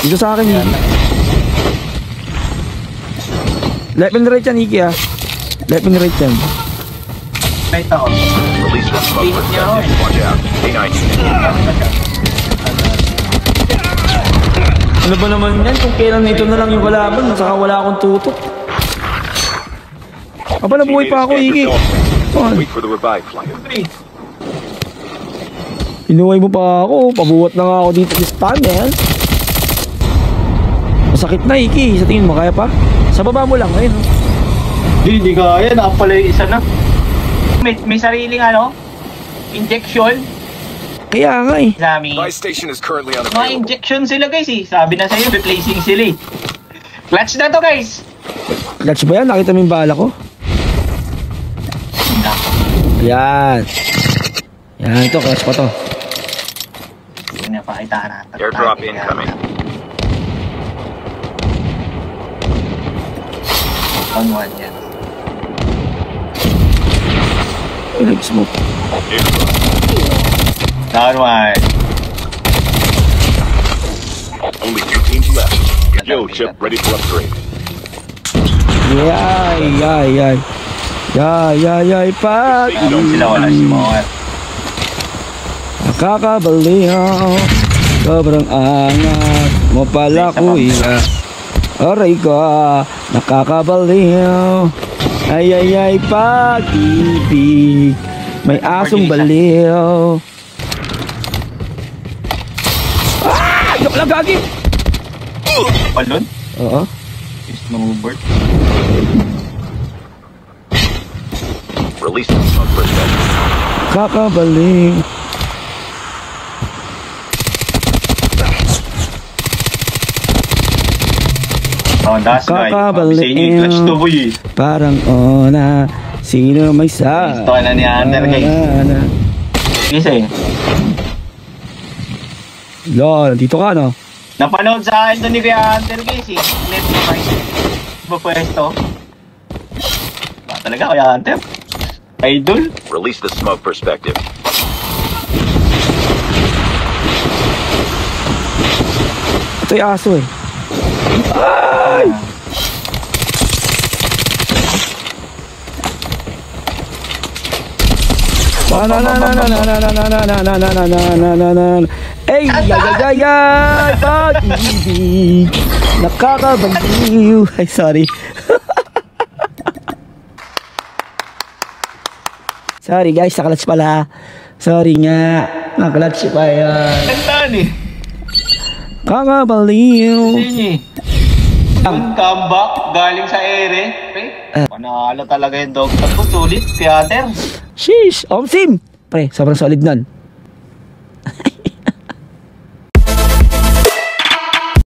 Dito sa akin, Iki. Left and right yan, Iki, ah. Left and right yan. Right ako. Pinit niya ako. Ano ba naman yan? Kung kailan ito na lang yung kalaban, saka wala akong tutok. Aba, nabuhay pa ako, Iki. Pinuhay mo pa ako. Pabuhat na nga ako dito this time, eh. Masakit na, Iki. Sa tingin mo, kaya pa? Sa baba mo lang, ayun. Hindi kaya. Nakapala yung isa na. May sariling ano? Injection. Kaya nga eh. Sabi, mga injection sila guys eh. Sabi na sa'yo, replacing sila eh. Clutch na to guys. Clutch ba yan? Nakita mo yung bala ko? Yan. Yan, ito, clutch pa to. Yan na, pakita natin. Airdrop incoming. On one yan. Ay, nag-smoke. Down one. Only 2 teams left. Yo, chip ready for upgrade. Yay. Doon sila wala si Moat. Nakakabaliw. Sobrang angat mo pala, kuya. Aray ka, nakakabaliw. Ay, pag-ibig. May asong baliw. Yok lang, gagi! Balon? Oo. Snowbird. Release the smoke perspective. Kakabaliw. Das guy. Kakabaliw. Clutch to boy eh. Parang ona. Sino may sa? Ito na ni Hunter guys. Isa eh. Lol, dito ka no? Napanood sa akin to ni Kuya Hunter guys eh. Left to right. Ba pwesto? Ba talaga Kuya Hunter? Idol? Release the smoke perspective. Ito yung aso eh. Ay! Ay, pag-ibig, nakakabaliw. Ay, sorry. Sorry guys, nakalats pala. Sorry nga, nakalats pa yan. Kantaan eh. Kakabaliw. Sige. Ang comeback galing sa ere. Panalo talaga yung dog. Tapos sulit, theater. Sheesh, Omsim. Pre, sobrang solid nun.